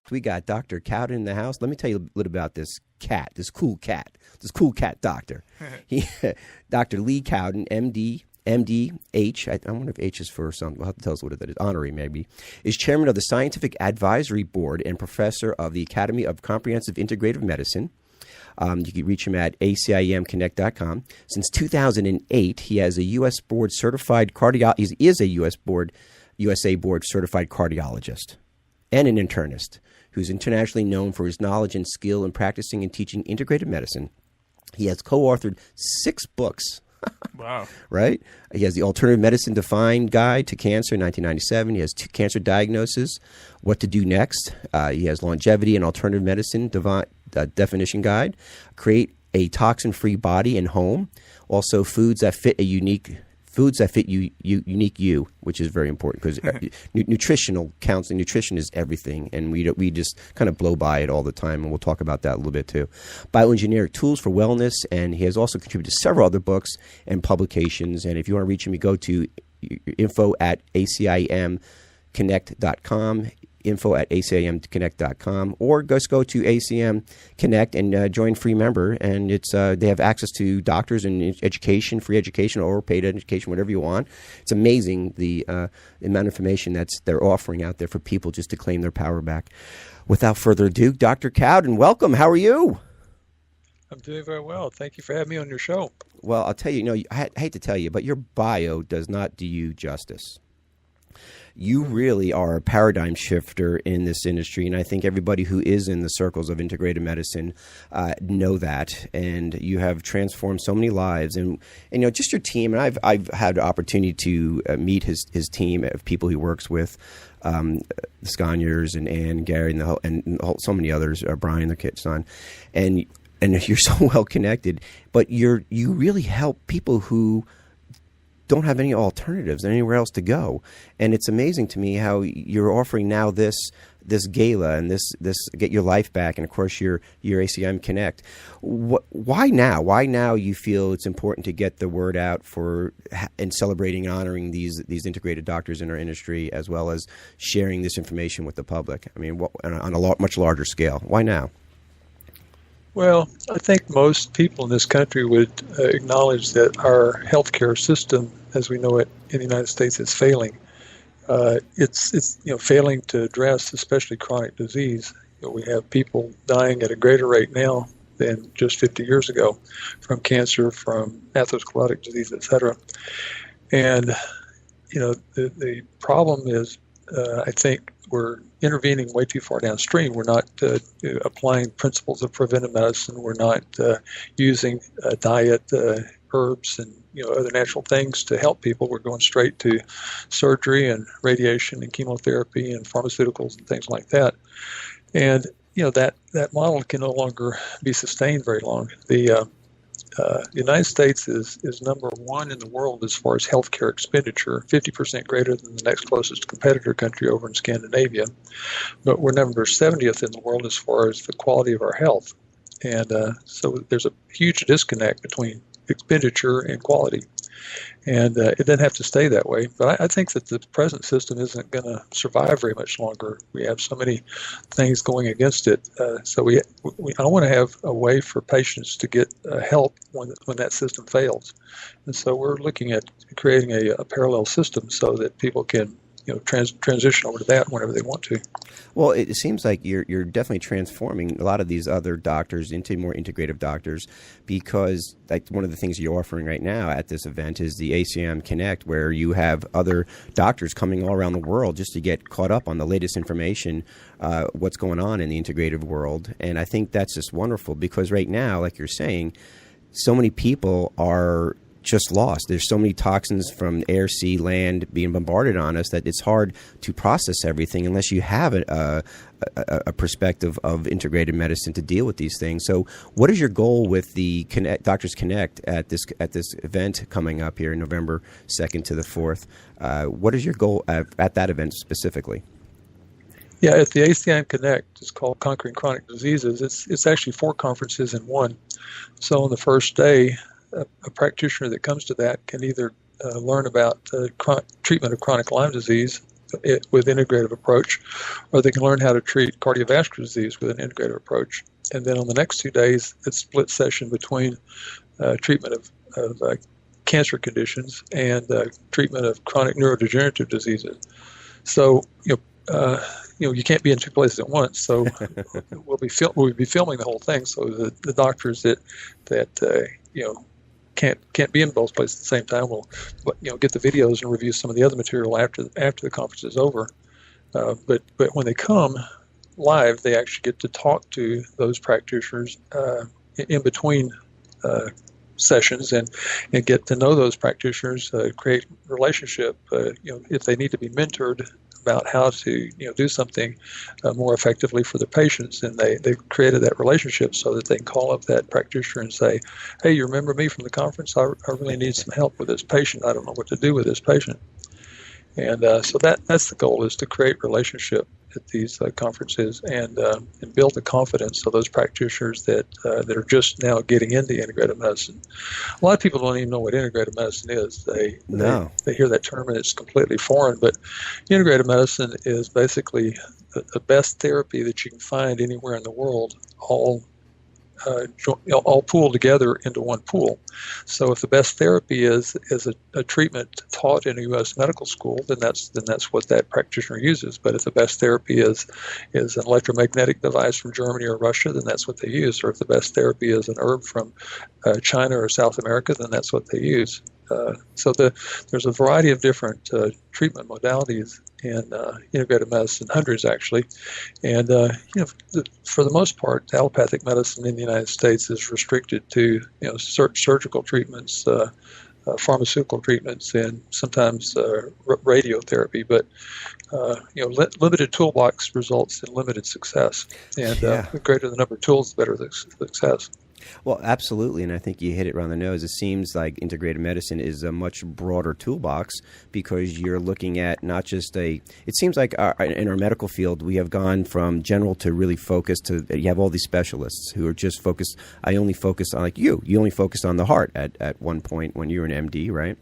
We got Dr. Cowden in the house. Let me tell you a little about this cat, this cool cat doctor. Dr. Lee Cowden, MD, H. I wonder if H is for something. We'll have to tell us what that is. Honorary, maybe. Is chairman of the Scientific Advisory Board and professor of the Academy of Comprehensive Integrative Medicine. You can reach him at ACIMconnect.com. Since 2008, he has a U.S. board certified cardiologist. He is a USA board certified cardiologist and an internist who's internationally known for his knowledge and skill in practicing and teaching integrative medicine. He has co-authored 6 books. Wow. Right? He has the Alternative Medicine Defined Guide to Cancer in 1997. He has 2 cancer diagnosis, What to Do Next. He has Longevity and Alternative Medicine Definition Guide, Create a Toxin-Free Body and Home. Also, Foods That Fit Unique You, which is very important because nutritional counseling, nutrition is everything, and we just kind of blow by it all the time, and we'll talk about that a little bit too. Bioengineering Tools for Wellness, and he has also contributed to several other books and publications. And if you want to reach him, you go to info@acimconnect.com. info@acimconnect.com, or just go to ACM Connect and join free member. And it's they have access to doctors and education, free education or paid education, whatever you want. It's amazing the amount of information they're offering out there for people just to claim their power back. Without further ado, Dr. Cowden, welcome. How are you? I'm doing very well. Thank you for having me on your show. Well, I'll tell you, I hate to tell you, but your bio does not do you justice. You really are a paradigm shifter in this industry, and I think everybody who is in the circles of integrative medicine know that. And you have transformed so many lives, and just your team. And I've had the opportunity to meet his team of people he works with, the Scaniers and Ann, Gary, and so many others, Brian, their son, and you're so well connected. But you really help people who don't have any alternatives and anywhere else to go. And it's amazing to me how you're offering now this gala and this Get Your Life Back, and of course your ACIM Connect. Why now? Why now you feel it's important to get the word out and celebrating and honoring these integrated doctors in our industry, as well as sharing this information with the public? I mean, on a much larger scale. Why now? Well, I think most people in this country would acknowledge that our healthcare system, as we know it in the United States, is failing. It's failing to address especially chronic disease. We have people dying at a greater rate now than just 50 years ago from cancer, from atherosclerotic disease, et cetera. And the problem is, I think we're intervening way too far downstream. We're not applying principles of preventive medicine. We're not using diet, herbs, and other natural things to help people. We're going straight to surgery and radiation and chemotherapy and pharmaceuticals and things like that. And that model can no longer be sustained very long. The United States is number 1 in the world as far as healthcare expenditure, 50% greater than the next closest competitor country over in Scandinavia. But we're number 70th in the world as far as the quality of our health. And so there's a huge disconnect between expenditure and quality. And it doesn't have to stay that way. But I think that the present system isn't going to survive very much longer. We have so many things going against it. So I want to have a way for patients to get help when that system fails. And so we're looking at creating a parallel system so that people can transition over to that whenever they want to. Well, it seems like you're definitely transforming a lot of these other doctors into more integrative doctors, because like one of the things you're offering right now at this event is the ACIM Connect, where you have other doctors coming all around the world just to get caught up on the latest information, what's going on in the integrative world. And I think that's just wonderful, because right now, like you're saying, so many people are just lost. There's so many toxins from air, sea, land being bombarded on us that it's hard to process everything unless you have a perspective of integrated medicine to deal with these things. So what is your goal with the Doctors Connect at this event coming up here November 2nd to the 4th? What is your goal at that event specifically? Yeah, at the ACIM Connect, it's called Conquering Chronic Diseases. It's actually 4 conferences in one. So on the first day, a practitioner that comes to that can either learn about treatment of chronic Lyme disease, with integrative approach, or they can learn how to treat cardiovascular disease with an integrative approach. And then on the next 2 days, it's split session between treatment of cancer conditions and treatment of chronic neurodegenerative diseases. So you can't be in two places at once. So we'll be filming the whole thing. So the doctors that can't be in both places at the same time will get the videos and review some of the other material after the conference is over. But when they come live, they actually get to talk to those practitioners in between sessions and get to know those practitioners, create relationship. If they need to be mentored about how to do something more effectively for the patients, and they've created that relationship so that they can call up that practitioner and say, hey, you remember me from the conference? I really need some help with this patient. I don't know what to do with this patient. And so that's the goal, is to create relationship at these conferences and build the confidence of those practitioners that are just now getting into integrative medicine. A lot of people don't even know what integrative medicine is. They hear that term and it's completely foreign. But integrative medicine is basically the best therapy that you can find anywhere in the world, all pooled together into one pool. So if the best therapy is a treatment taught in a U.S. medical school, then that's what that practitioner uses. But if the best therapy is an electromagnetic device from Germany or Russia, then that's what they use. Or if the best therapy is an herb from China or South America, then that's what they use. So there's a variety of different treatment modalities in integrative medicine, hundreds actually, and for the most part, allopathic medicine in the United States is restricted to surgical treatments, pharmaceutical treatments, and sometimes radiotherapy. But limited toolbox results in limited success, and the greater the number of tools, the better the success. Well, absolutely, and I think you hit it around the nose. It seems like integrative medicine is a much broader toolbox because you're looking at not just it seems like in our medical field, we have gone from general to really focused to, you have all these specialists who are just focused. I only focus on, like you only focused on the heart at one point when you were an MD, right?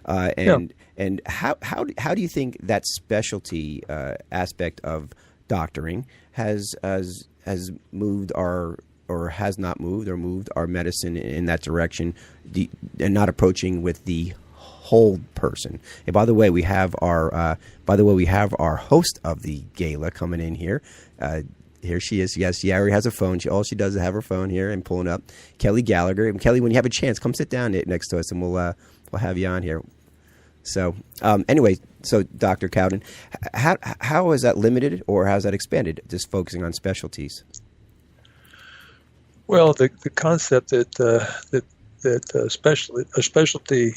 And how do you think that specialty aspect of doctoring has moved or has not moved or moved our medicine in that direction, and not approaching with the whole person? And by the way, we have our host of the gala coming in here. Here she is. Yes, Yari has a phone. All she does is have her phone here and pulling up. Kelly Gallagher. And Kelly, when you have a chance, come sit down next to us, and we'll have you on here. So anyway, so Dr. Cowden, how is that limited or has that expanded? Just focusing on specialties. Well, the concept that a specialty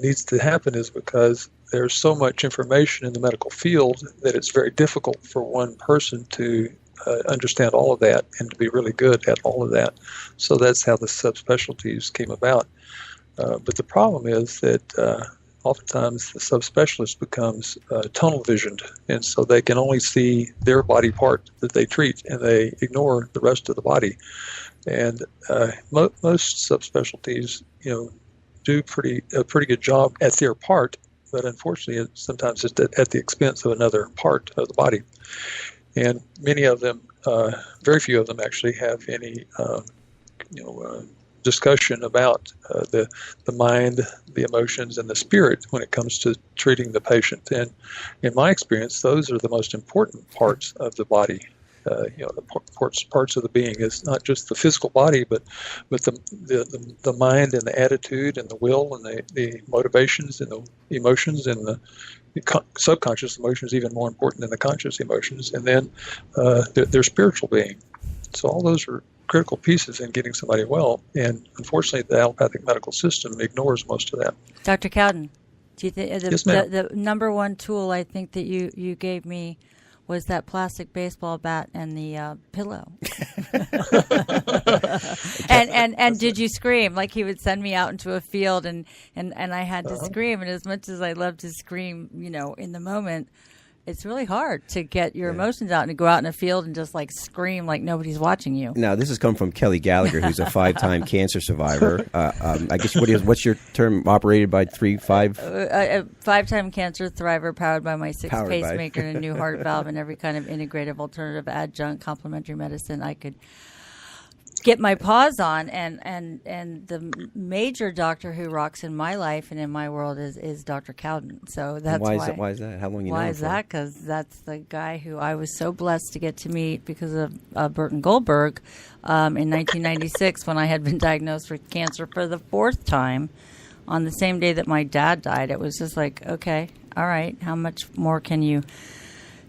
needs to happen is because there's so much information in the medical field that it's very difficult for one person to understand all of that and to be really good at all of that. So that's how the subspecialties came about. But the problem is that oftentimes the subspecialist becomes tunnel visioned, and so they can only see their body part that they treat, and they ignore the rest of the body. And most subspecialties, do a pretty good job at their part, but unfortunately, sometimes it's at the expense of another part of the body. And many of them, very few of them, actually have any, discussion about the mind, the emotions, and the spirit when it comes to treating the patient. And in my experience, those are the most important parts of the body. The parts of the being is not just the physical body, but the mind and the attitude and the will and the motivations and the emotions and the subconscious emotions, even more important than the conscious emotions, and then their spiritual being. So all those are critical pieces in getting somebody well, and unfortunately the allopathic medical system ignores most of that. Dr. Cowden, do you think Yes, ma'am. the number one tool I think that you gave me was that plastic baseball bat and the pillow? and did you scream? Like, he would send me out into a field and I had to scream, and as much as I love to scream, in the moment, it's really hard to get your emotions out and to go out in a field and just like scream like nobody's watching you. Now, this has come from Kelly Gallagher, who's a 5-time cancer survivor. I guess what's your term? Operated by 5? A 5-time cancer survivor, powered by my 6th pacemaker and a new heart valve and every kind of integrative, alternative, adjunct, complementary medicine I could get my paws on, and the major doctor who rocks in my life and in my world is Dr. Cowden. So that's why. Why is that? How long you know Why him is for? that? Because that's the guy who I was so blessed to get to meet because of Burton Goldberg in 1996 when I had been diagnosed with cancer for the 4th time on the same day that my dad died. It was just like, okay, all right, how much more can you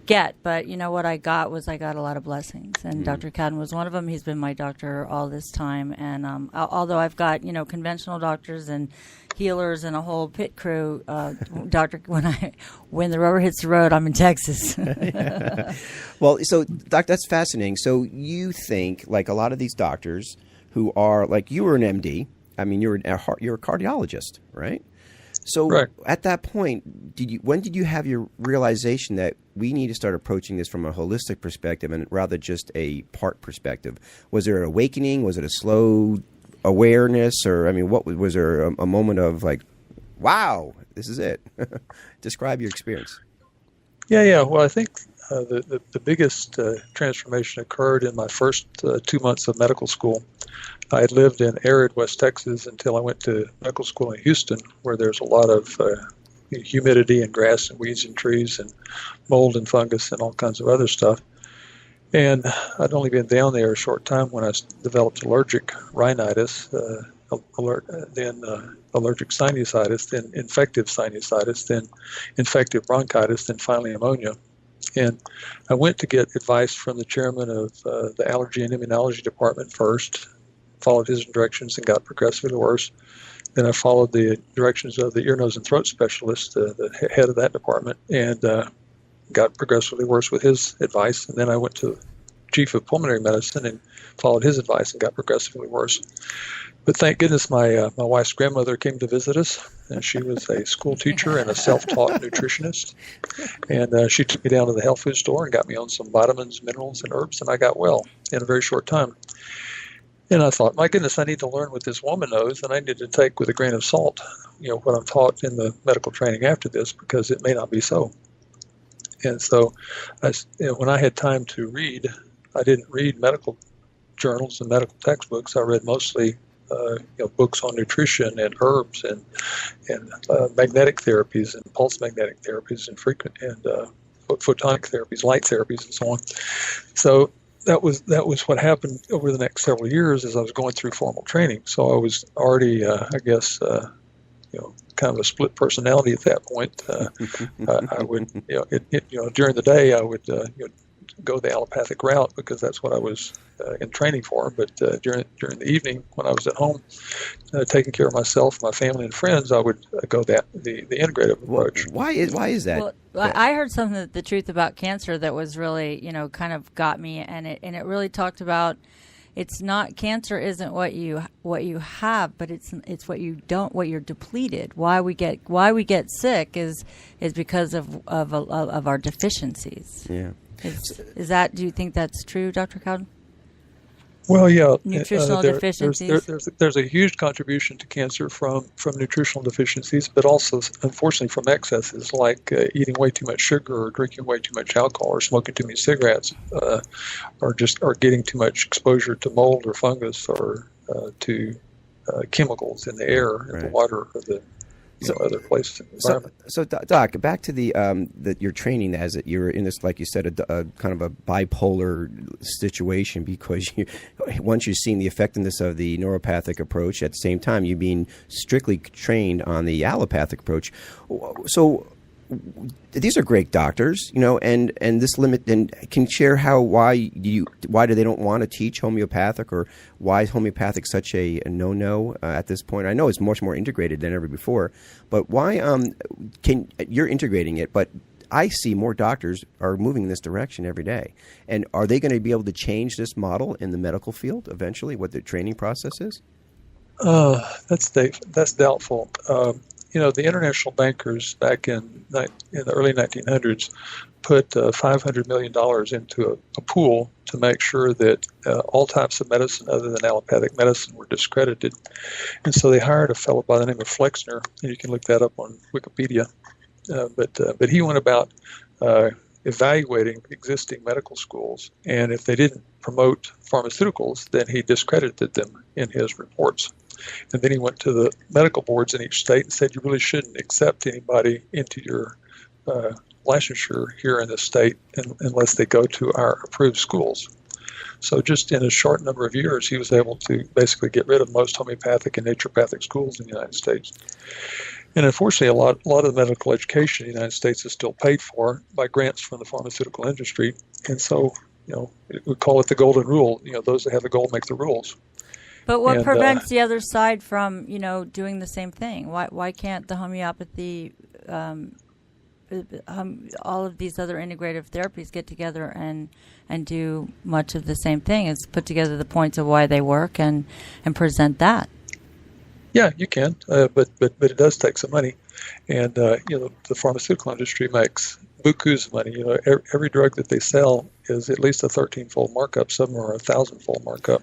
get? But you know what I got a lot of blessings, and Dr. Cowden was one of them. He's been my doctor all this time, and although I've got conventional doctors and healers and a whole pit crew, Doctor, when the rubber hits the road, I'm in Texas. Yeah. Well, so Doc, that's fascinating. So you think like a lot of these doctors who are like, you were an MD. I mean, you're a cardiologist, right? So Right. At that point, when did you have your realization that we need to start approaching this from a holistic perspective and rather just a part perspective? Was there an awakening? Was it a slow awareness? Or, I mean, was there a moment of like, wow, this is it? Describe your experience. Yeah. Well, I think the biggest transformation occurred in my first 2 months of medical school. I had lived in arid West Texas until I went to medical school in Houston, where there's a lot of humidity and grass and weeds and trees and mold and fungus and all kinds of other stuff. And I'd only been down there a short time when I developed allergic rhinitis, then allergic sinusitis, then infective sinusitis, then infective bronchitis, then finally pneumonia. And I went to get advice from the chairman of the allergy and immunology department first, followed his directions and got progressively worse. Then I followed the directions of the ear, nose, and throat specialist, the head of that department, and got progressively worse with his advice. And then I went to the chief of pulmonary medicine and followed his advice and got progressively worse. But thank goodness my wife's grandmother came to visit us, and she was a school teacher and a self-taught nutritionist. And she took me down to the health food store and got me on some vitamins, minerals, and herbs, and I got well in a very short time. And I thought, my goodness, I need to learn what this woman knows, and I need to take with a grain of salt, what I'm taught in the medical training after this, because it may not be so. And so, when I had time to read, I didn't read medical journals and medical textbooks. I read mostly, books on nutrition and herbs and magnetic therapies and pulse magnetic therapies and frequent and photonic therapies, light therapies, and so on. So that was what happened over the next several years as I was going through formal training. So I was already, kind of a split personality at that point. I would, during the day, I would go the allopathic route because that's what I was in training for. But during the evening, when I was at home, taking care of myself, my family, and friends, I would go the integrative approach. Why is that? Well, I heard something, the truth about cancer, that was really, kind of got me, and it really talked about, it's not, cancer isn't what you have, but it's what you don't, what you're depleted. Why we get sick is because of our deficiencies. Yeah. Is that, do you think that's true, Dr. Cowden? Well, yeah. Nutritional deficiencies. There's a huge contribution to cancer from nutritional deficiencies, but also, unfortunately, from excesses like eating way too much sugar or drinking way too much alcohol or smoking too many cigarettes, or getting too much exposure to mold or fungus or to chemicals in the air, in the water, or the other places in the environment. So, Doc, back to your training, as you're in this, like you said, a kind of a bipolar situation, because once you've seen the effectiveness of the neuropathic approach, at the same time you've been strictly trained on the allopathic approach. So these are great doctors, and this limit, and can share why do they don't want to teach homeopathic, or why is homeopathic such a no-no at this point? I know it's much more integrated than ever before, but why you're integrating it, but I see more doctors are moving in this direction every day. And are they going to be able to change this model in the medical field eventually, what the training process is? That's doubtful. the international bankers back in the early 1900s put $500 million into a pool to make sure that all types of medicine other than allopathic medicine were discredited. And so they hired a fellow by the name of Flexner, and you can look that up on Wikipedia. But he went about evaluating existing medical schools, and if they didn't promote pharmaceuticals, then he discredited them in his reports. And then he went to the medical boards in each state and said, you really shouldn't accept anybody into your licensure here in the state unless they go to our approved schools. So just in a short number of years, he was able to basically get rid of most homeopathic and naturopathic schools in the United States. And unfortunately, a lot of the medical education in the United States is still paid for by grants from the pharmaceutical industry. And so, we call it the golden rule. Those that have the gold make the rules. But what prevents the other side from, doing the same thing? Why can't the homeopathy, all of these other integrative therapies get together and do much of the same thing? Is put together the points of why they work and present that. Yeah, you can, but it does take some money, and the pharmaceutical industry makes bukus of money. Every drug that they sell is at least a 13-fold markup. Some are a 1,000-fold markup.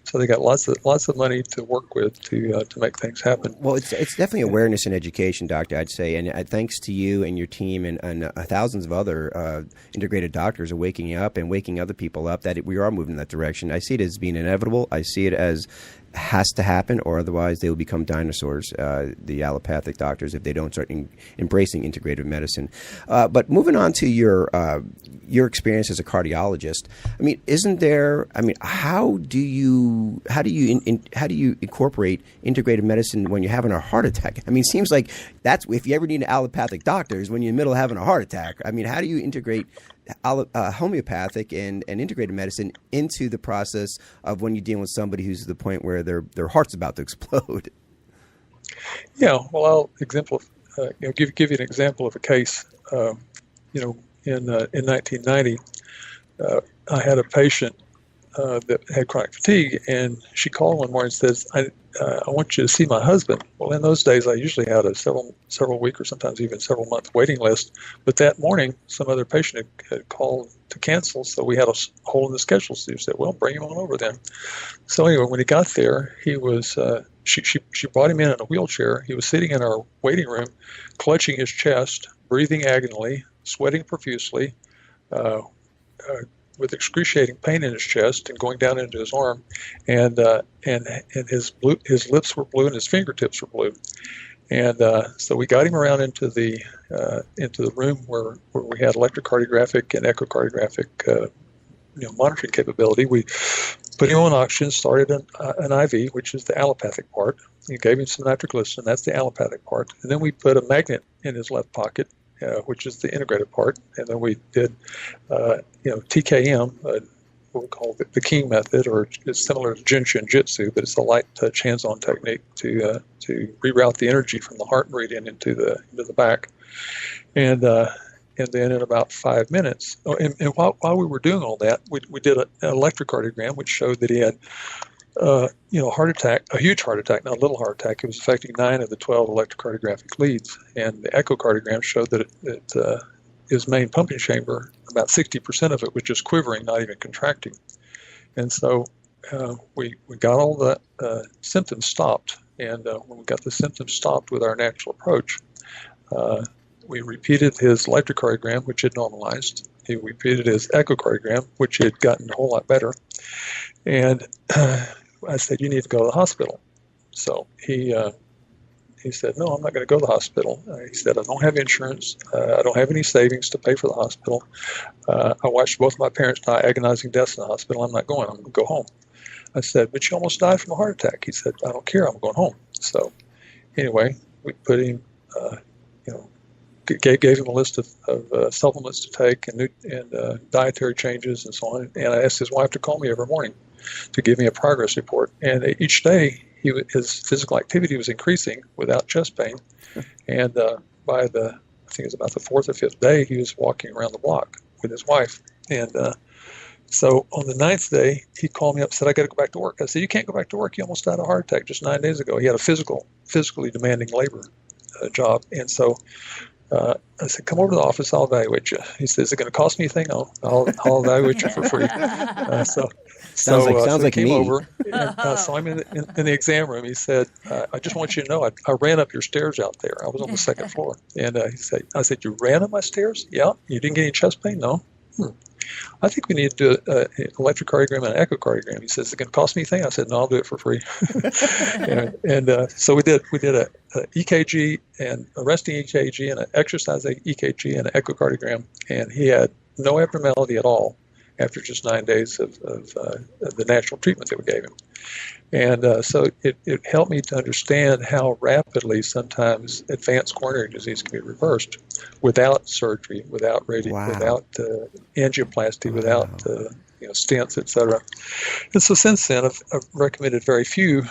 So they got lots of money to work with to make things happen. Well, it's definitely awareness and education, Doctor, I'd say. And thanks to you and your team and thousands of other integrated doctors are waking up and waking other people up that we are moving in that direction. I see it as being inevitable. I see it as has to happen, or otherwise they will become dinosaurs, the allopathic doctors, if they don't start embracing integrative medicine. But moving on to your experience as a cardiologist, how do you incorporate integrative medicine when you're having a heart attack? It seems like that's if you ever need an allopathic doctor is when you're in the middle of having a heart attack. How do you integrate homeopathic and integrated medicine into the process of when you're dealing with somebody who's at the point where their heart's about to explode? Yeah, well, I'll give you an example of a case. In 1990, I had a patient that had chronic fatigue, and she called one morning and says, I want you to see my husband. Well, in those days, I usually had a several week or sometimes even several month waiting list. But that morning, some other patient had called to cancel, so we had a hole in the schedule. So she said, well, bring him on over then. So anyway, when he got there, he was she brought him in a wheelchair. He was sitting in our waiting room, clutching his chest, breathing agonally, sweating profusely, with excruciating pain in his chest and going down into his arm, and his lips were blue and his fingertips were blue, and so we got him around into the room where we had electrocardiographic and echocardiographic monitoring capability. We put him on oxygen, started an IV, which is the allopathic part. We gave him some nitroglycerin, that's the allopathic part, and then we put a magnet in his left pocket, which is the integrative part, and then we did, TKM, what we call the King method, or it's similar to Jinshin Jitsu, but it's a light touch, hands-on technique to reroute the energy from the heart meridian into the back, and then in about 5 minutes, and while we were doing all that, we did an electrocardiogram, which showed that he had heart attack, a huge heart attack, not a little heart attack. It was affecting 9 of the 12 electrocardiographic leads. And the echocardiogram showed that his main pumping chamber, about 60% of it was just quivering, not even contracting. And so we got all the symptoms stopped. And when we got the symptoms stopped with our natural approach, we repeated his electrocardiogram, which had normalized. He repeated his echocardiogram, which had gotten a whole lot better. And I said, you need to go to the hospital. So he said, no, I'm not going to go to the hospital. He said, I don't have insurance. I don't have any savings to pay for the hospital. I watched both of my parents die agonizing deaths in the hospital. I'm not going. I'm going to go home. I said, but you almost died from a heart attack. He said, I don't care. I'm going home. So anyway, we put him, gave him a list of supplements to take and dietary changes and so on. And I asked his wife to call me every morning to give me a progress report. And each day, his physical activity was increasing without chest pain. And by I think it was about the 4th or 5th day, he was walking around the block with his wife. And so on the 9th day, he called me up and said, I got to go back to work. I said, you can't go back to work. You almost died of a heart attack just 9 days ago. He had a physically demanding labor. job. And so I said, come over to the office, I'll evaluate you. He says, is it going to cost me anything? I'll evaluate you for free. Sounds he like came me. over, and so I'm in the exam room. He said, I just want you to know, I ran up your stairs out there. I was on the second floor. And I said, you ran up my stairs? Yeah. You didn't get any chest pain? No. I think we need to do an electrocardiogram and an echocardiogram. He says, is it going to cost me anything? I said, no, I'll do it for free. So we did a EKG and a resting EKG and an exercise EKG and an echocardiogram, and he had no abnormality at all after just 9 days of the natural treatment that we gave him. And so it helped me to understand how rapidly sometimes advanced coronary disease can be reversed without surgery, without without angioplasty, without stents, etc. And so since then, I've recommended very few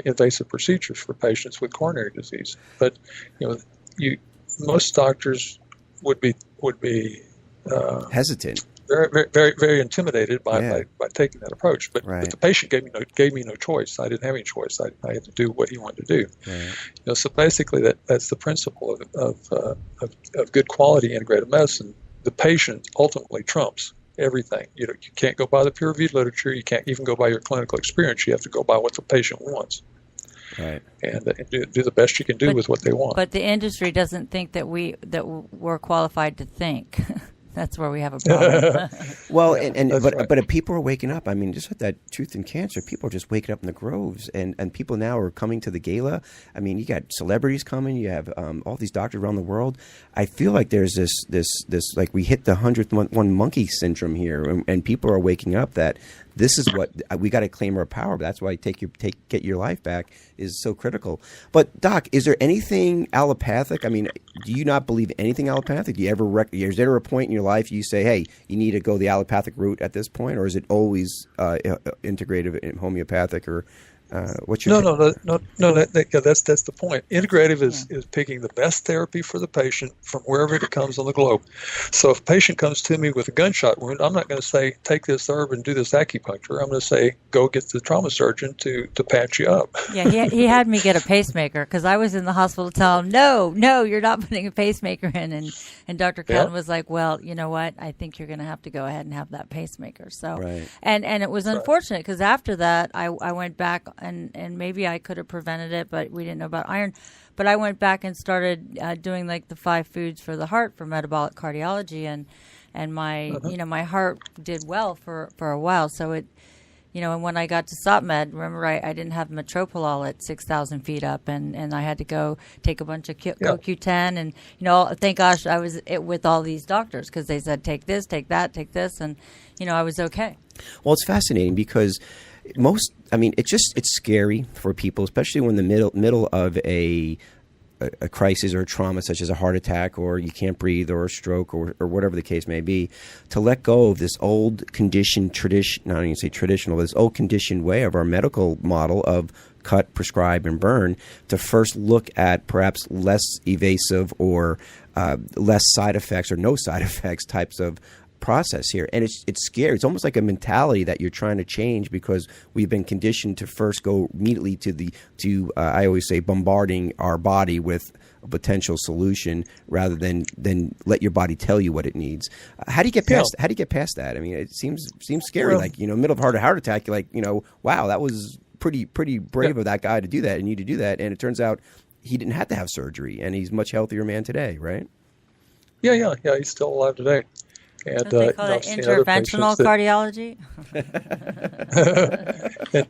invasive procedures for patients with coronary disease. But most doctors would be hesitant. Very, very, very, very intimidated by taking that approach. But the patient gave me no choice. I didn't have any choice. I had to do what he wanted to do. Right. So basically, that's the principle of good quality integrative medicine. The patient ultimately trumps everything. You can't go by the peer-reviewed literature. You can't even go by your clinical experience. You have to go by what the patient wants. Right. And do the best you can do with what they want. But the industry doesn't think that we're qualified to think. That's where we have a problem. Well, but people are waking up. I mean, just with that Truth in Cancer, people are just waking up in the groves, and people now are coming to the gala. I mean, you got celebrities coming. You have all these doctors around the world. I feel like there's this like we hit the 100th one monkey syndrome here, and people are waking up that this is what we got to claim our power. That's why get your life back is so critical. But Doc, is there anything allopathic? I mean, do you not believe anything allopathic? Do you ever is there a point in your life you say, hey, you need to go the allopathic route at this point, or is it always integrative and homeopathic, or what's your No, that's the point. Integrative is picking the best therapy for the patient from wherever it comes on the globe. So if a patient comes to me with a gunshot wound, I'm not going to say, take this herb and do this acupuncture. I'm going to say, go get the trauma surgeon to patch you up. Yeah, he had me get a pacemaker because I was in the hospital to tell him, no, you're not putting a pacemaker in. And Dr. Cowden was like, well, you know what? I think you're going to have to go ahead and have that pacemaker. So, and it was unfortunate because after that, I went back and maybe I could have prevented it, but we didn't know about iron. But I went back and started doing like the 5 foods for the heart for metabolic cardiology, and my my heart did well for a while. So it, and when I got to SopMed, remember I didn't have metoprolol at 6,000 feet up, and I had to go take a bunch of CoQ10, and thank gosh I was with all these doctors because they said take this, take that, take this, and I was okay. Well, it's fascinating because it's scary for people, especially when the middle of a crisis or a trauma such as a heart attack or you can't breathe or a stroke or whatever the case may be, to let go of this old conditioned this old conditioned way of our medical model of cut, prescribe, and burn, to first look at perhaps less evasive or less side effects or no side effects types of process here. And it's scary. It's almost like a mentality that you're trying to change because we've been conditioned to first go immediately to I always say bombarding our body with a potential solution rather than let your body tell you what it needs. How do you get past that? I mean, it seems scary. Well, middle of heart attack, you're like, wow, that was pretty brave of that guy to do that and you to do that. And it turns out he didn't have to have surgery and he's a much healthier man today, right? Yeah. He's still alive today. And, they call it interventional cardiology.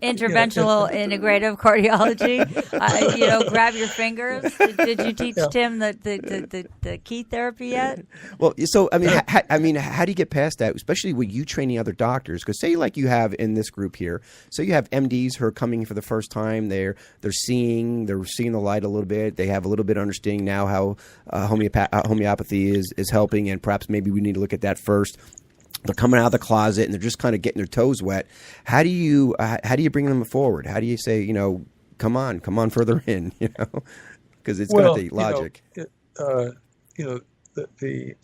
Interventional integrative cardiology. Grab your fingers. Did you teach Tim the key therapy yet? Well, so how do you get past that, especially with you training other doctors? Because say like you have in this group here, so you have MDs who are coming for the first time. They're seeing the light a little bit. They have a little bit of understanding now how homeopathy is helping, and perhaps maybe we need to look at that first. They're coming out of the closet and they're just kind of getting their toes wet. How do you bring them forward? How do you say, come on further in, because it's got the logic. The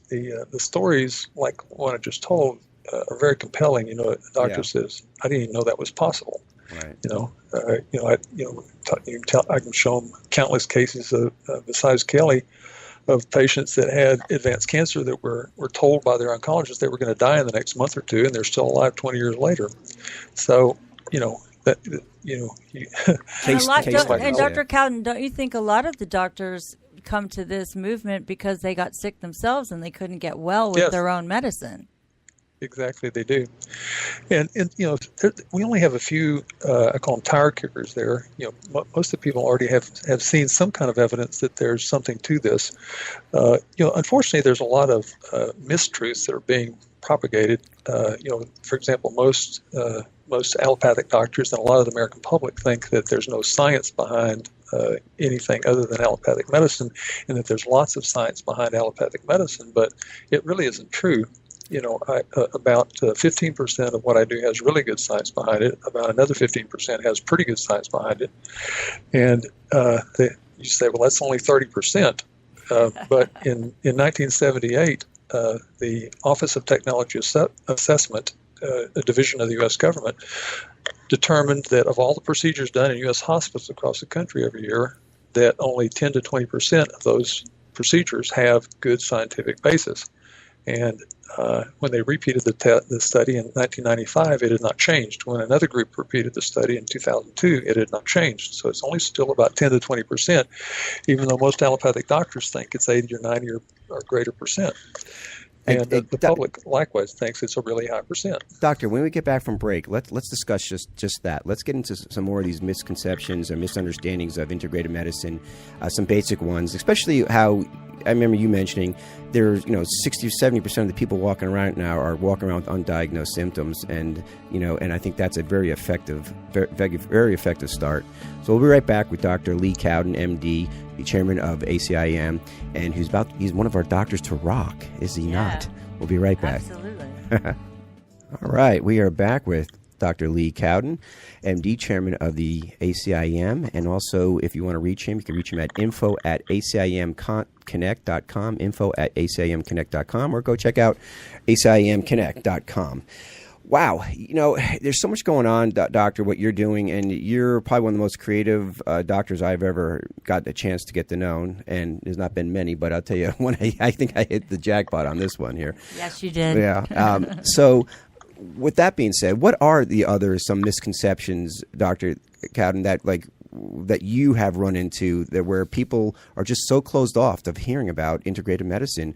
stories like one I just told are very compelling. The doctor says, I didn't even know that was possible. Right. I can show them countless cases of, besides Kelly, of patients that had advanced cancer that were told by their oncologist they were going to die in the next month or two, and they're still alive 20 years later. So, And Dr. Cowden, don't you think a lot of the doctors come to this movement because they got sick themselves and they couldn't get well with their own medicine? Exactly, they do. And we only have a few, I call them tire kickers there. Most of the people already have seen some kind of evidence that there's something to this. Unfortunately, there's a lot of mistruths that are being propagated. For example, most allopathic doctors and a lot of the American public think that there's no science behind anything other than allopathic medicine, and that there's lots of science behind allopathic medicine, but it really isn't true. About 15% of what I do has really good science behind it. About another 15% has pretty good science behind it. And you say, well, that's only 30%. But in 1978, the Office of Technology Assessment, a division of the U.S. government, determined that of all the procedures done in U.S. hospitals across the country every year, that only 10 to 20% of those procedures have good scientific basis. And when they repeated the study in 1995, it had not changed. When another group repeated the study in 2002, it had not changed. So it's only still about 10 to 20%, even though most allopathic doctors think it's 80 or 90 or greater percent. And the public likewise thinks it's a really high percent. Doctor, when we get back from break, let's discuss just that. Let's get into some more of these misconceptions or misunderstandings of integrated medicine, some basic ones, especially how I remember you mentioning there's 60 or 70% of the people walking around now are walking around with undiagnosed symptoms, and I think that's a very effective start. So we'll be right back with Dr. Lee Cowden, MD, the chairman of ACIM, and he's one of our doctors to rock, is he not? We'll be right back. Absolutely. All right, we are back with Dr. Lee Cowden, MD, chairman of the ACIM. And also, if you want to reach him, you can reach him at info@acimconnect.com, info@acimconnect.com, or go check out acimconnect.com. Wow, there's so much going on, Doctor, what you're doing, and you're probably one of the most creative doctors I've ever got the chance to get to know, and there's not been many, but I'll tell you, I think I hit the jackpot on this one here. Yes, you did. Yeah. So with that being said, what are some misconceptions, Dr. Cowden, that you have run into where people are just so closed off of hearing about integrated medicine,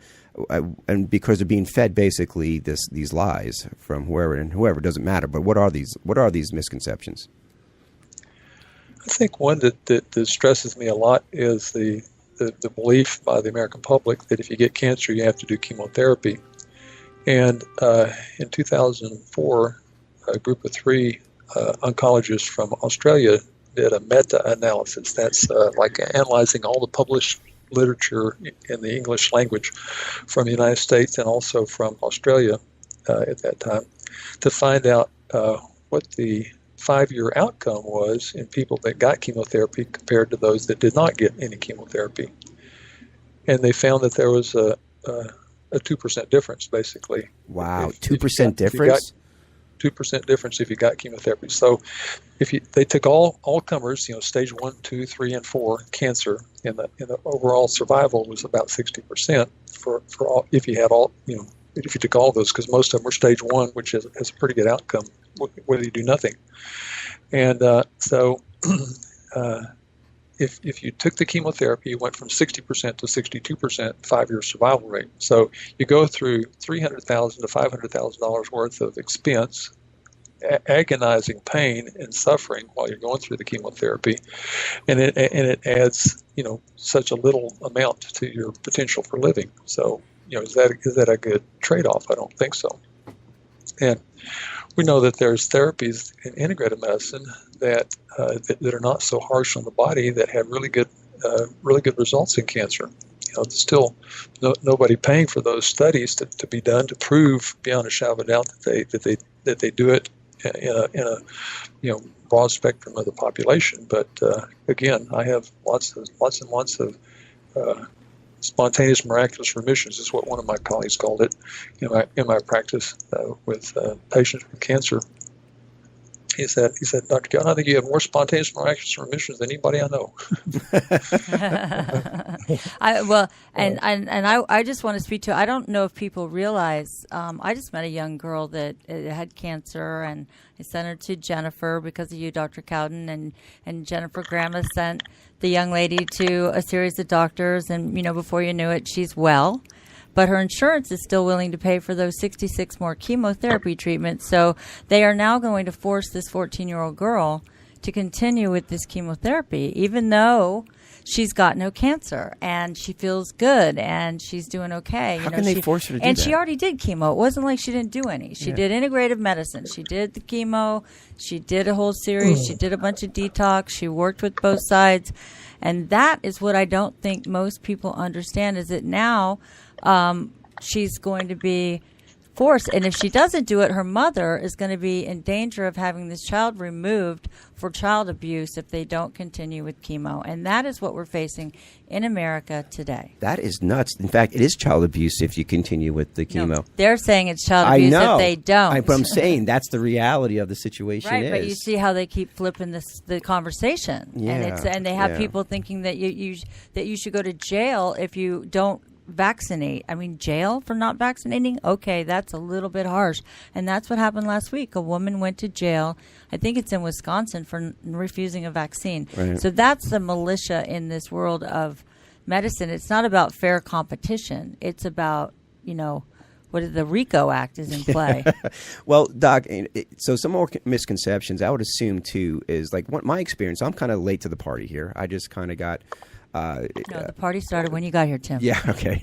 and because they're being fed basically these lies from whoever doesn't matter. But what are these misconceptions? I think one that stresses me a lot is the belief by the American public that if you get cancer, you have to do chemotherapy. And in 2004, a group of 3 oncologists from Australia did a meta-analysis. That's like analyzing all the published literature in the English language from the United States and also from Australia at that time, to find out what the 5-year outcome was in people that got chemotherapy compared to those that did not get any chemotherapy. And they found that there was a 2% difference, basically. Wow, 2% difference? 2% difference if you got chemotherapy. So they took all comers, stage 1, 2, 3, and 4 cancer, and the overall survival was about 60% for all, if you had all, if you took all of those, because most of them were stage 1, which has a pretty good outcome whether you do nothing. And if you took the chemotherapy, you went from 60% to 62% 5-year survival rate. So you go through $300,000 to $500,000 worth of expense, agonizing pain and suffering while you're going through the chemotherapy, and it adds such a little amount to your potential for living. So is that a good trade-off? I don't think so. And we know that there's therapies in integrated medicine that are not so harsh on the body that have really good results in cancer. There's still nobody paying for those studies to be done to prove beyond a shadow of a doubt that they do it in a broad spectrum of the population. But again, I have lots and lots of spontaneous miraculous remissions is what one of my colleagues called it in my practice with patients with cancer. He said, Dr. Cowden, I think you have more spontaneous miraculous remissions than anybody I know. I just want to speak to, I don't know if people realize, I just met a young girl that had cancer, and I sent her to Jennifer because of you, Dr. Cowden, and Jennifer Grandma sent the young lady to a series of doctors, and, before you knew it, she's well. But her insurance is still willing to pay for those 66 more chemotherapy treatments. So they are now going to force this 14-year-old girl to continue with this chemotherapy, even though she's got no cancer and she feels good and she's doing okay. How can they force her to do and that? she already did chemo. It wasn't like she didn't do any. She did integrative medicine. She did the chemo. She did a whole series. She did a bunch of detox. She worked with both sides. And that is what I don't think most people understand, is that now she's going to be forced. And if she doesn't do it, her mother is going to be in danger of having this child removed for child abuse if they don't continue with chemo. And that is what we're facing in America today. That is nuts. In fact, it is child abuse if you continue with the chemo. No, they're saying it's child abuse if they don't. But I'm saying that's the reality of the situation. Right, but you see how they keep flipping the conversation. Yeah, and they have people thinking that you should go to jail if you don't vaccinate. I mean, jail for not vaccinating? Okay, that's a little bit harsh. And that's what happened last week. A woman went to jail, I think it's in Wisconsin, for refusing a vaccine. Right. So that's the militia in this world of medicine. It's not about fair competition. It's about, the RICO Act is in play. Well, Doc, so some more misconceptions I would assume, too, is like my experience. I'm kind of late to the party here. I just kind of got... no, the party started when you got here, Tim. Yeah, okay.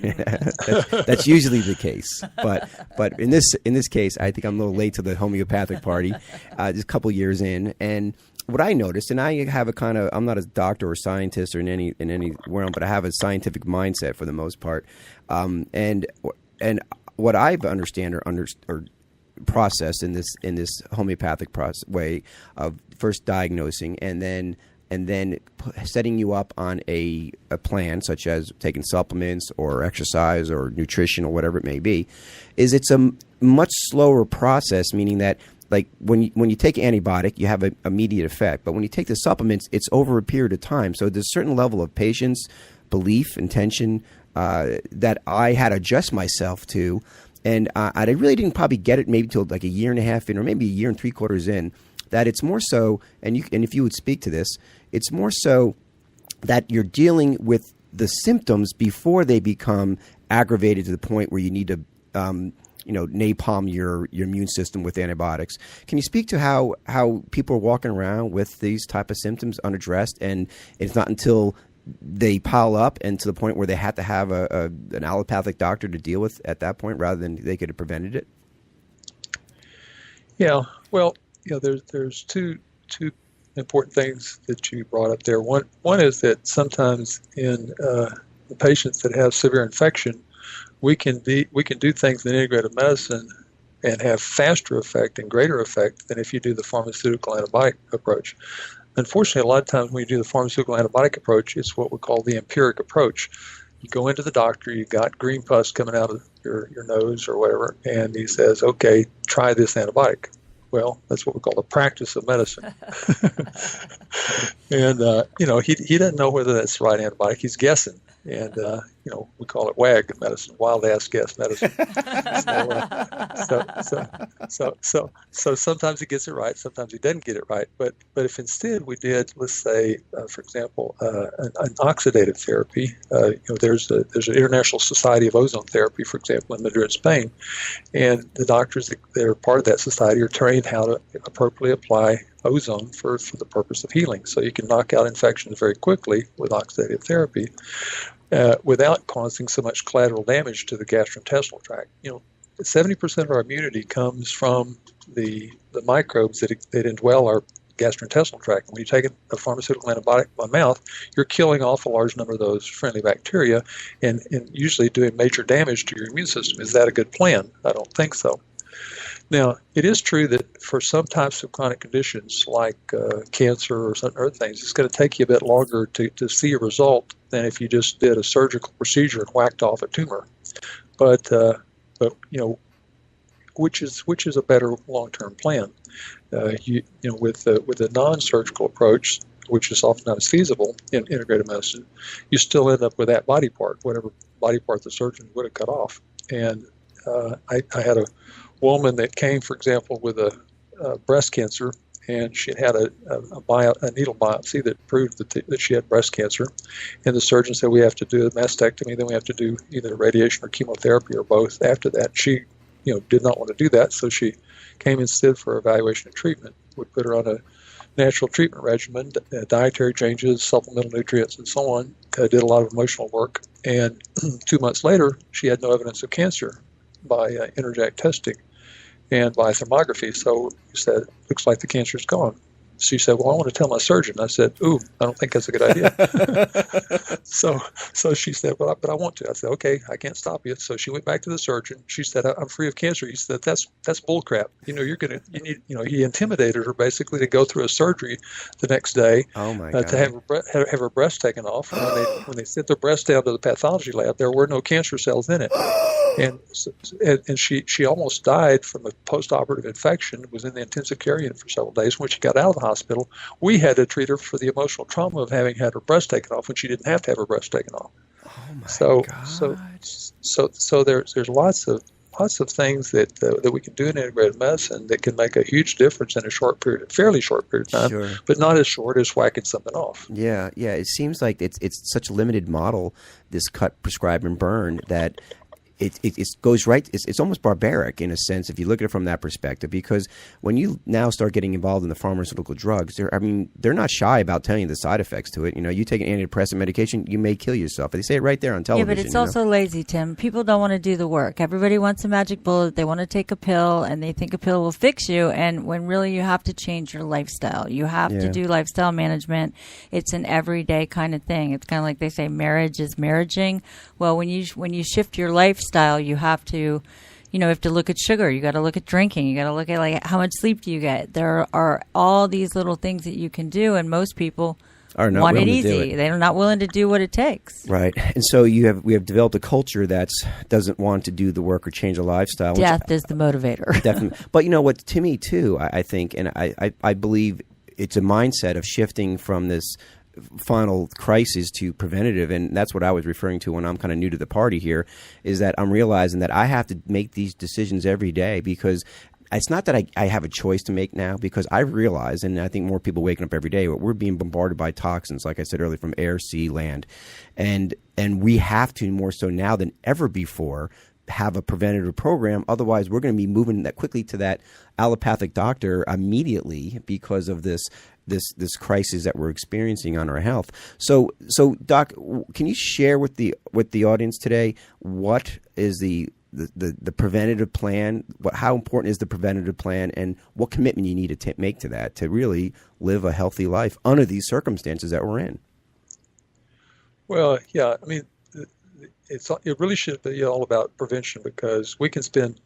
That's usually the case. But in this case, I think I'm a little late to the homeopathic party, just a couple years in. And what I noticed, and I have I'm not a doctor or scientist or in any realm, but I have a scientific mindset for the most part. And what I've understand or processed in this homeopathic way of first diagnosing and then setting you up on a plan, such as taking supplements or exercise or nutrition or whatever it may be, is it's a much slower process, meaning that like when you take antibiotic, you have an immediate effect. But when you take the supplements, it's over a period of time. So there's a certain level of patience, belief, intention that I had to adjust myself to. And I really didn't probably get it maybe till like a year and a half in, or maybe a year and 3/4 in, that it's more so, and if you would speak to this, it's more so that you're dealing with the symptoms before they become aggravated to the point where you need to, napalm your immune system with antibiotics. Can you speak to how people are walking around with these type of symptoms unaddressed, and it's not until they pile up and to the point where they have to have an allopathic doctor to deal with at that point, rather than they could have prevented it? Yeah, well, there's two important things that you brought up there. One is that sometimes in the patients that have severe infection, we can do things in integrative medicine and have faster effect and greater effect than if you do the pharmaceutical antibiotic approach. Unfortunately, a lot of times when you do the pharmaceutical antibiotic approach, it's what we call the empiric approach. You go into the doctor, you got green pus coming out of your nose or whatever, and he says, okay, try this antibiotic. Well, that's what we call the practice of medicine. And, he doesn't know whether that's the right antibiotic. He's guessing. And, we call it WAG in medicine, wild ass guess medicine. So sometimes he gets it right, sometimes he doesn't get it right. But if instead we did, let's say, for example, an oxidative therapy, there's an International Society of Ozone Therapy, for example, in Madrid, Spain, and the doctors that are part of that society are trained how to appropriately apply ozone for the purpose of healing. So you can knock out infections very quickly with oxidative therapy without causing so much collateral damage to the gastrointestinal tract. 70% of our immunity comes from the microbes that indwell our gastrointestinal tract. When you take a pharmaceutical antibiotic by mouth, you're killing off a large number of those friendly bacteria and usually doing major damage to your immune system. Is that a good plan? I don't think so. Now, it is true that for some types of chronic conditions like cancer or some other things, it's going to take you a bit longer to see a result than if you just did a surgical procedure and whacked off a tumor. But which is a better long-term plan. With a non-surgical approach, which is often not as feasible in integrative medicine, you still end up with that body part, whatever body part the surgeon would have cut off. And I had a woman that came, for example, with a breast cancer, and she had a needle biopsy that proved that she had breast cancer. And the surgeon said, we have to do a mastectomy, then we have to do either radiation or chemotherapy or both after that. She did not want to do that, so she came instead for evaluation and treatment. We put her on a natural treatment regimen, dietary changes, supplemental nutrients, and so on. Did a lot of emotional work. And 2 months later, she had no evidence of cancer by interjact testing and by thermography. So we said, looks like the cancer's gone. She said, well, I want to tell my surgeon. I said, ooh, I don't think that's a good idea. So she said, but I want to. I said, okay, I can't stop you. So she went back to the surgeon. She said, I'm free of cancer. He said, that's bull crap. He intimidated her basically to go through a surgery the next day. Oh my God. To have her breast taken off. When they sent the breast down to the pathology lab, there were no cancer cells in it. And she almost died from a post-operative infection, was in the intensive care unit for several days. When she got out of the hospital, we had to treat her for the emotional trauma of having had her breast taken off when she didn't have to have her breast taken off. Oh my God. So there's lots of things that we can do in integrated medicine that can make a huge difference in a fairly short period of time, Sure. but not as short as whacking something off. Yeah. It seems like it's such a limited model, this cut, prescribe, and burn, that it goes right. It's almost barbaric in a sense if you look at it from that perspective, because when you now start getting involved in the pharmaceutical drugs, they're not shy about telling you the side effects to it. You take an antidepressant medication, you may kill yourself. They say it right there on television. Yeah, but it's also lazy, Tim. People don't want to do the work. Everybody wants a magic bullet. They want to take a pill, and they think a pill will fix you. And when really you have to change your lifestyle. You have to do lifestyle management. It's an everyday kind of thing. It's kind of like they say marriage is marriaging. Well, when you shift your lifestyle, you have to, you have to look at sugar. You got to look at drinking. You got to look at like how much sleep do you get. There are all these little things that you can do, and most people want it easy. They're not willing to do what it takes. Right. And so we have developed a culture that doesn't want to do the work or change a lifestyle. Death is the motivator. Definitely. But you know what, to me too, I think, and I believe it's a mindset of shifting from this final crisis to preventative, and that's what I was referring to when I'm kind of new to the party here, is that I'm realizing that I have to make these decisions every day, because it's not that I have a choice to make now, because I realize, and I think more people waking up every day, we're being bombarded by toxins, like I said earlier, from air, sea, land, and we have to, more so now than ever before, have a preventative program. Otherwise, we're going to be moving that quickly to that allopathic doctor immediately because of this crisis that we're experiencing on our health. So Doc, can you share with the audience today what is the preventative plan? How important is the preventative plan, and what commitment you need to make to that to really live a healthy life under these circumstances that we're in? Well, yeah, I mean, it really should be all about prevention, because we can spend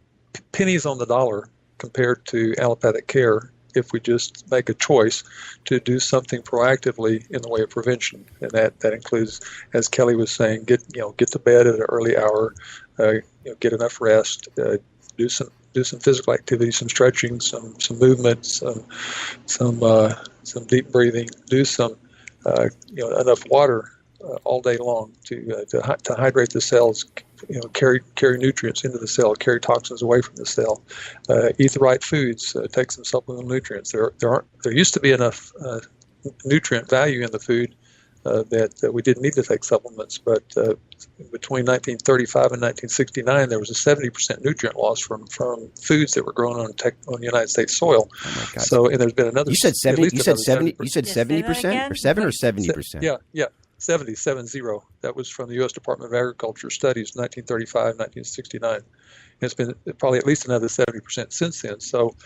pennies on the dollar compared to allopathic care if we just make a choice to do something proactively in the way of prevention. And that includes, as Kelly was saying, get to bed at an early hour, get enough rest, do some physical activity, some stretching, some movement, some deep breathing, do some enough water all day long to hydrate the cells, carry nutrients into the cell, carry toxins away from the cell, eat the right foods, take some supplemental nutrients. There used to be enough nutrient value in the food that we didn't need to take supplements, but between 1935 and 1969, there was a 70% nutrient loss from foods that were grown on United States soil. Oh my God! So, and there's been another. You said 70. You said 70. 70%. You said 70%, or 7 or 70%. Yeah. 70. That was from the U.S. Department of Agriculture studies, 1935, 1969. It's been probably at least another 70% since then. So,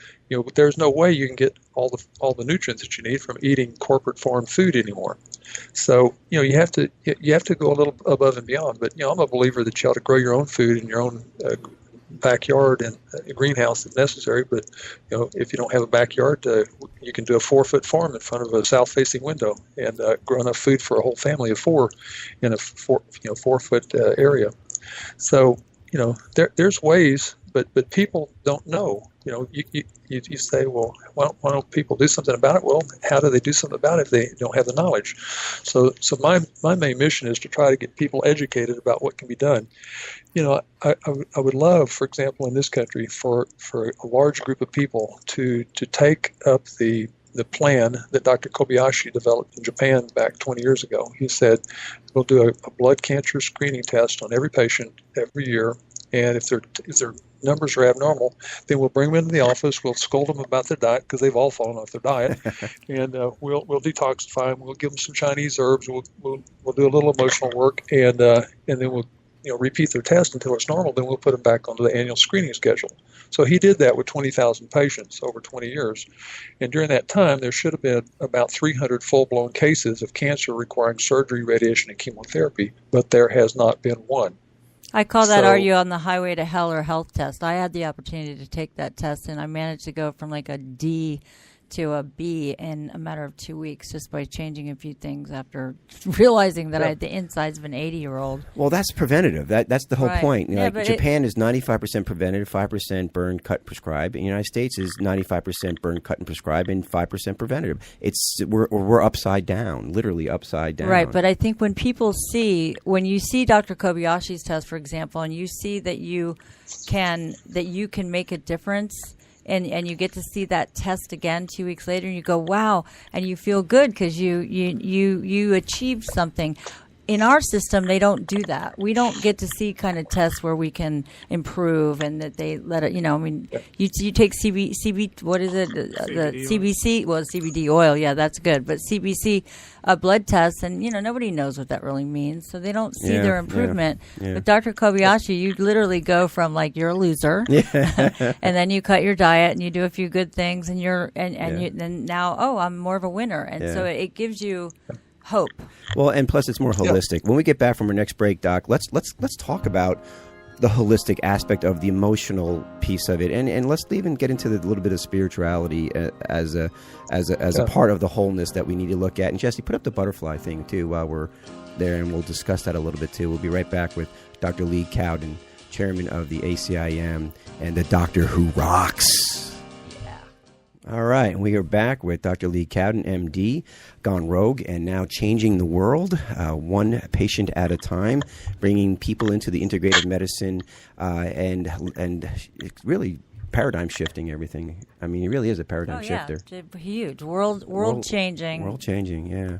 there's no way you can get all the nutrients that you need from eating corporate farm food anymore. So, you have to go a little above and beyond. But I'm a believer that you ought to grow your own food in your own backyard and a greenhouse if necessary. But if you don't have a backyard, you can do a 4-foot farm in front of a south-facing window and grow enough food for a whole family of 4 in a 4-foot area. So there's ways but people don't know. You say, well, why don't people do something about it? Well, how do they do something about it if they don't have the knowledge? So my main mission is to try to get people educated about what can be done. I would love, for example, in this country, for a large group of people to take up the plan that Dr. Kobayashi developed in Japan back 20 years ago. He said, we'll do a blood cancer screening test on every patient every year, and if their numbers are abnormal, then we'll bring them into the office, we'll scold them about their diet, because they've all fallen off their diet, and we'll detoxify them, we'll give them some Chinese herbs, we'll do a little emotional work, and then we'll repeat their test until it's normal, then we'll put them back onto the annual screening schedule. So he did that with 20,000 patients over 20 years. And during that time, there should have been about 300 full-blown cases of cancer requiring surgery, radiation, and chemotherapy, but there has not been one. I call that, are you on the highway to hell or health test? I had the opportunity to take that test, and I managed to go from like a D to a B in a matter of 2 weeks just by changing a few things after realizing that I had the insides of an 80-year-old. Well, that's preventative. That's the whole point. Yeah, Japan is 95% preventative, 5% burn, cut, prescribe. In the United States is 95% burn, cut, and prescribe, and 5% preventative. We're upside down, literally upside down. Right, but I think when you see Dr. Kobayashi's test, for example, and you see that you can make a difference, and you get to see that test again 2 weeks later, and you go, wow, and you feel good because you achieved something. In our system, they don't do that. We don't get to see kind of tests where we can improve, and that they let it. You take CBC, what is it? The CBC, well, CBD oil, yeah, that's good. But CBC blood tests, and nobody knows what that really means, so they don't see their improvement. Yeah. With Dr. Kobayashi, you literally go from like you're a loser, and then you cut your diet and you do a few good things, and then now I'm more of a winner, and so it gives you hope. Well, and plus it's more holistic. When we get back from our next break, Doc, let's talk about the holistic aspect of the emotional piece of it, and let's even get into a little bit of spirituality as a part of the wholeness that we need to look at. And Jesse, put up the butterfly thing too while we're there, and we'll discuss that a little bit too. We'll be right back with Dr. Lee Cowden, chairman of the ACIM, and the doctor who rocks. All right, we are back with Dr. Lee Cowden, MD, gone rogue and now changing the world, one patient at a time, bringing people into the integrative medicine and really paradigm shifting everything. I mean, it really is a paradigm shifter. Huge, world changing. World changing, yeah.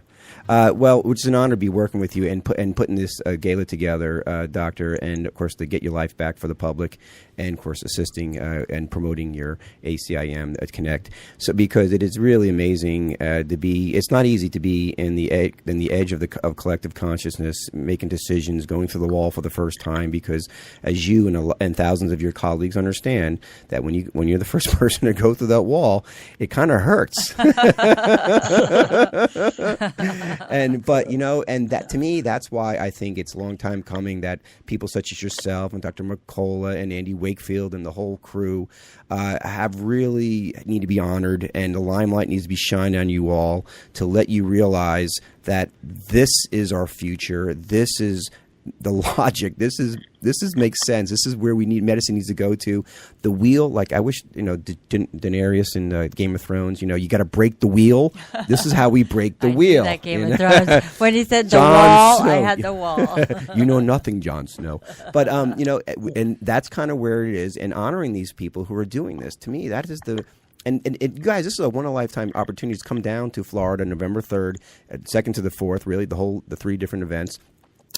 Well, it's an honor to be working with you and putting this gala together, Doctor, and of course to get your life back for the public, and of course assisting and promoting your ACIM Connect. So because it is really amazing to be. It's not easy to be in the edge of collective consciousness, making decisions, going through the wall for the first time. Because as you and thousands of your colleagues understand that when you're the first person to go through that wall, it kind of hurts. And that to me, that's why I think it's a long time coming that people such as yourself and Dr. McCullough and Andy Wakefield and the whole crew have really need to be honored, and the limelight needs to be shined on you all to let you realize that this is our future. This is the logic. This makes sense. This is where medicine needs to go to. The wheel, like I wish, Daenerys in Game of Thrones, you got to break the wheel. This is how we break the wheel. That Game of Thrones. When he said the wall, Snow. I had the wall. You know nothing, Jon Snow. But, and that's kind of where it is. And honoring these people who are doing this, to me, that is the... And guys, this is a one-in-a-lifetime opportunity to come down to Florida November 3rd, 2nd to the 4th, really, the 3 different events.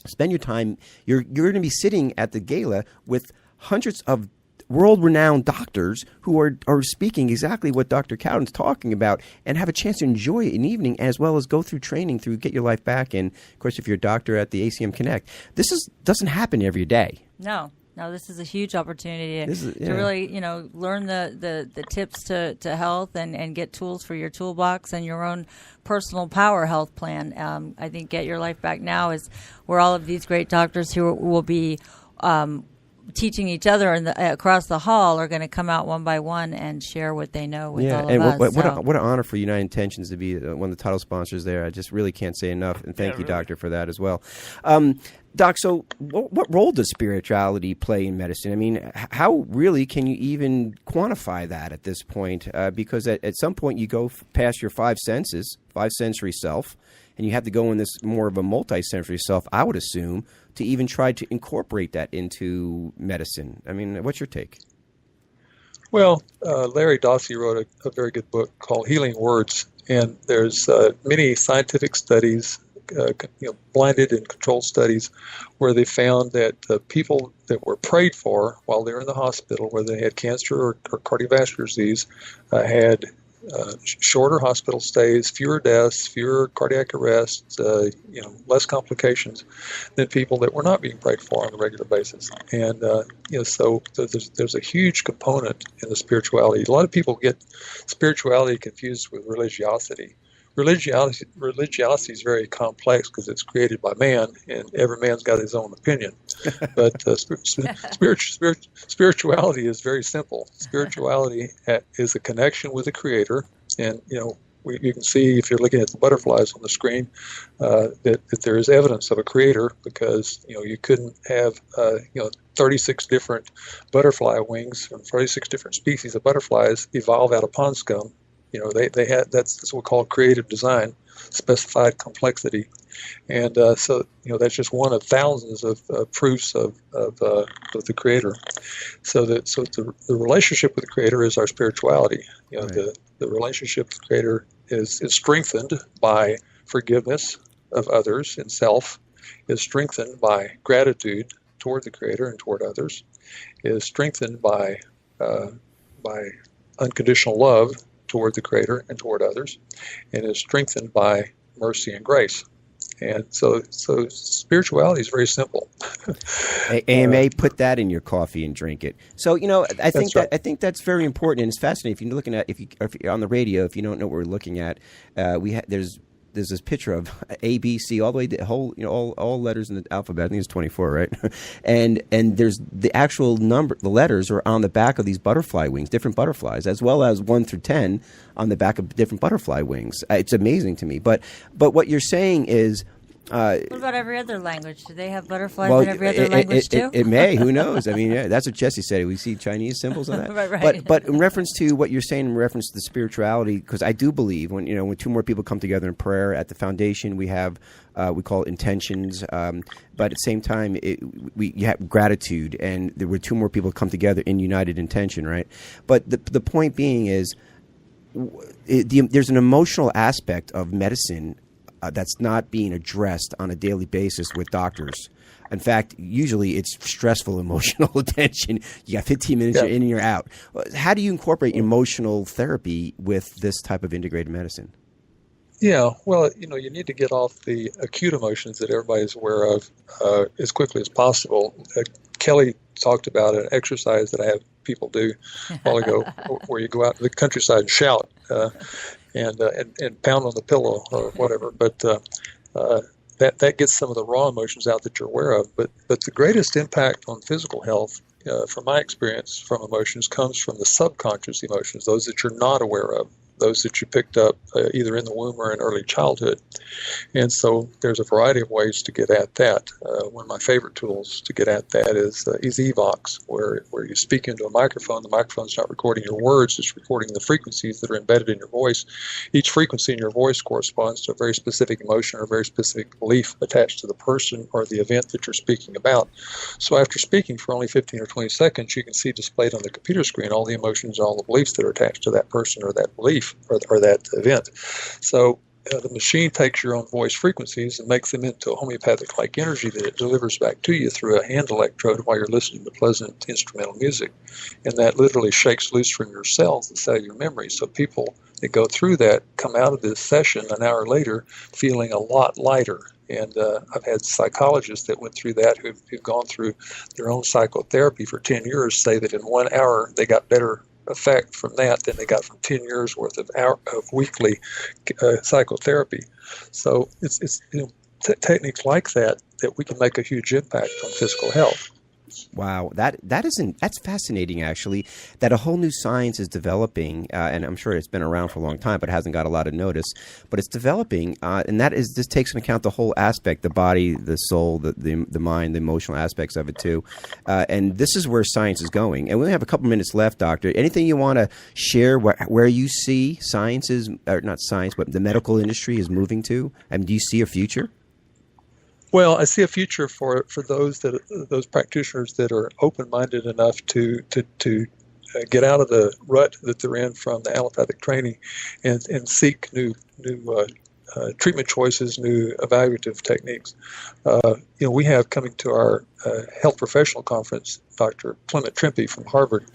Spend your time. You're going to be sitting at the gala with hundreds of world-renowned doctors who are speaking exactly what Dr. Cowden's talking about, and have a chance to enjoy an evening as well as go through training through Get Your Life Back. And, of course, if you're a doctor at the ACM Connect, doesn't happen every day. No, this is a huge opportunity to really, learn the tips to health and get tools for your toolbox and your own personal power health plan. I think Get Your Life Back Now is where all of these great doctors who will be teaching each other across the hall are going to come out one by one and share what they know with all of and us. What an honor for United Intentions to be one of the title sponsors there. I just really can't say enough, and thank you, Doctor, for that as well. Doc, so what role does spirituality play in medicine? I mean, how really can you even quantify that at this point? Because at some point you go past your five sensory self, and you have to go in this more of a multi-sensory self, I would assume, to even try to incorporate that into medicine. I mean, what's your take? Well, Larry Dossey wrote a very good book called Healing Words, and there's many scientific studies, blinded and controlled studies, where they found that people that were prayed for while they were in the hospital, whether they had cancer or cardiovascular disease, had shorter hospital stays, fewer deaths, fewer cardiac arrests, less complications than people that were not being prayed for on a regular basis. And so there's a huge component in the spirituality. A lot of people get spirituality confused with religiosity. Religiosity is very complex because it's created by man, and every man's got his own opinion. But spirituality is very simple. Spirituality is a connection with the Creator, and you can see if you're looking at the butterflies on the screen that there is evidence of a Creator, because you couldn't have 36 different butterfly wings from 36 different species of butterflies evolve out of pond scum. They had that's what we call creative design, specified complexity, and so that's just one of thousands of proofs of the Creator. So the relationship with the Creator is our spirituality. Right. The relationship with the Creator is strengthened by forgiveness of others and self, is strengthened by gratitude toward the Creator and toward others, is strengthened by unconditional love toward the Creator and toward others, and is strengthened by mercy and grace. And so spirituality is very simple. AMA, put that in your coffee and drink it. So I think right. I think that's very important, and it's fascinating. If you're looking at if you're on the radio, if you don't know what we're looking at, there's this picture of A, B, C, all the way to all letters in the alphabet. I think it's 24, right? and there's the actual number. The letters are on the back of these butterfly wings, different butterflies, as well as 1 through 10 on the back of different butterfly wings. It's amazing to me. But what you're saying is. What about every other language? Do they have butterflies in every other language too? It may. Who knows? I mean, that's what Jesse said. We see Chinese symbols on that. Right. But in reference to what you're saying, in reference to the spirituality, because I do believe when two more people come together in prayer at the foundation, we have we call it intentions. But at the same time, you have gratitude, and there were two more people come together in united intention, right? But the point being is, there's an emotional aspect of medicine that's not being addressed on a daily basis with doctors. In fact, usually it's stressful emotional attention. You got 15 minutes, You're in and you're out. How do you incorporate emotional therapy with this type of integrated medicine? Yeah, well, you need to get off the acute emotions that everybody's aware of as quickly as possible. Kelly talked about an exercise that I have people do a while ago, where you go out to the countryside and shout and pound on the pillow or whatever. But that gets some of the raw emotions out that you're aware of. But the greatest impact on physical health, from my experience, from emotions comes from the subconscious emotions, those that you're not aware of, those that you picked up either in the womb or in early childhood. And so there's a variety of ways to get at that. One of my favorite tools to get at that is EVOX, where you speak into a microphone. The microphone's not recording your words, it's recording the frequencies that are embedded in your voice. Each frequency in your voice corresponds to a very specific emotion or a very specific belief attached to the person or the event that you're speaking about. So after speaking for only 15 or 20 seconds, you can see displayed on the computer screen all the emotions, all the beliefs that are attached to that person or that belief or that event. So the machine takes your own voice frequencies and makes them into a homeopathic-like energy that it delivers back to you through a hand electrode while you're listening to pleasant instrumental music. And that literally shakes loose from your cells the cellular memory. So people that go through that come out of this session an hour later feeling a lot lighter. And I've had psychologists that went through that who've gone through their own psychotherapy for 10 years say that in 1 hour they got better effect from that than they got from 10 years worth of weekly psychotherapy. So it's techniques like that we can make a huge impact on physical health. Wow, that's fascinating. Actually, that a whole new science is developing, and I'm sure it's been around for a long time, but it hasn't got a lot of notice. But it's developing, and this takes into account the whole aspect: the body, the soul, the mind, the emotional aspects of it too. And this is where science is going. And we only have a couple minutes left, Doctor. Anything you want to share where you see science is, or not science, but the medical industry is moving to? I mean, do you see a future? Well, I see a future for those practitioners that are open-minded enough to get out of the rut that they're in from the allopathic training, and seek new treatment choices, new evaluative techniques. We have coming to our health professional conference Dr. Clement Trimpe from Harvard,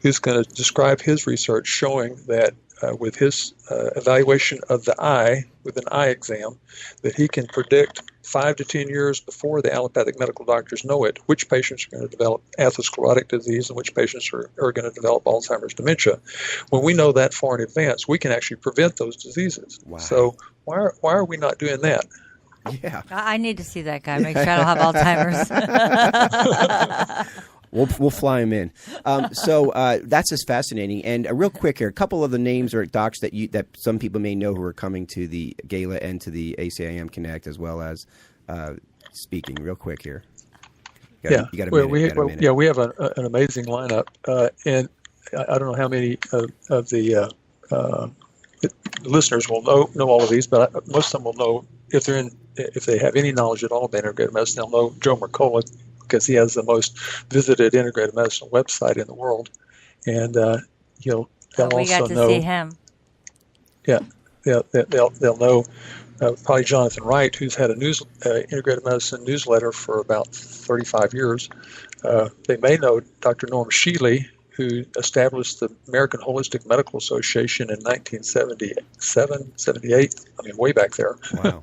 who's going to describe his research showing that with his evaluation of the eye with an eye exam, that he can predict 5 to 10 years before the allopathic medical doctors know it, which patients are going to develop atherosclerotic disease and which patients are going to develop Alzheimer's dementia. When we know that far in advance, we can actually prevent those diseases. Wow. So why are we not doing that? Yeah. I need to see that guy. Make sure I don't have Alzheimer's. We'll fly him in. So that's just fascinating. And real quick here, a couple of the names or docs that some people may know who are coming to the gala and to the ACIM Connect, as well as speaking. Real quick here. You got a minute. Yeah, we have an amazing lineup, and I don't know how many of the listeners will know all of these, but most of them will know if they have any knowledge at all about integrative medicine. They'll know Joe Mercola, because he has the most visited integrative medicine website in the world, and they'll we got also to know. See him. Yeah, they'll know probably Jonathan Wright, who's had a integrative medicine newsletter for about 35 years. They may know Dr. Norm Shealy, who established the American Holistic Medical Association in 1977, 78. I mean, way back there. Wow.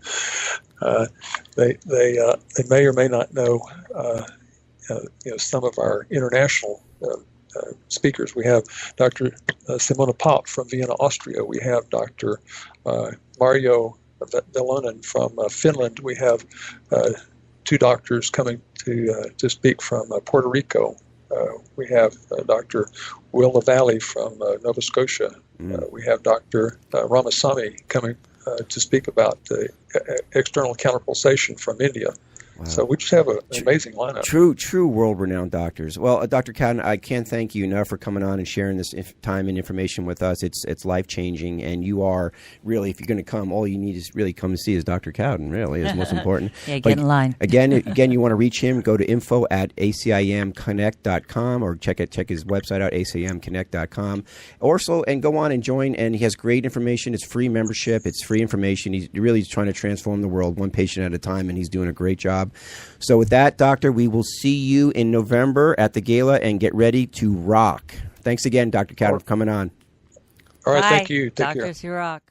They may or may not know some of our international speakers. We have Dr. Simona Pop from Vienna, Austria. We have Dr. Mario Velonen from Finland. We have 2 doctors coming to speak from Puerto Rico. We have Dr. Will LaValle from Nova Scotia. We have Dr. Ramasamy coming to speak about the external counterpulsation from India. Wow. So we just have an amazing lineup. True world-renowned doctors. Well, Dr. Cowden, I can't thank you enough for coming on and sharing this time and information with us. It's life-changing, and you are really, if you're going to come, all you need is really come to see is Dr. Cowden, really, is most important. Yeah, get in line. Again, you want to reach him, go to info@acimconnect.com or check his website out, acimconnect.com. Also, and go on and join, and he has great information. It's free membership. It's free information. He's really trying to transform the world one patient at a time, and he's doing a great job. So with that, Doctor, we will see you in November at the gala, and get ready to rock. Thanks again, Dr. Cowden, for coming on. All right, Bye. thank you. Take care. Doctors who rock.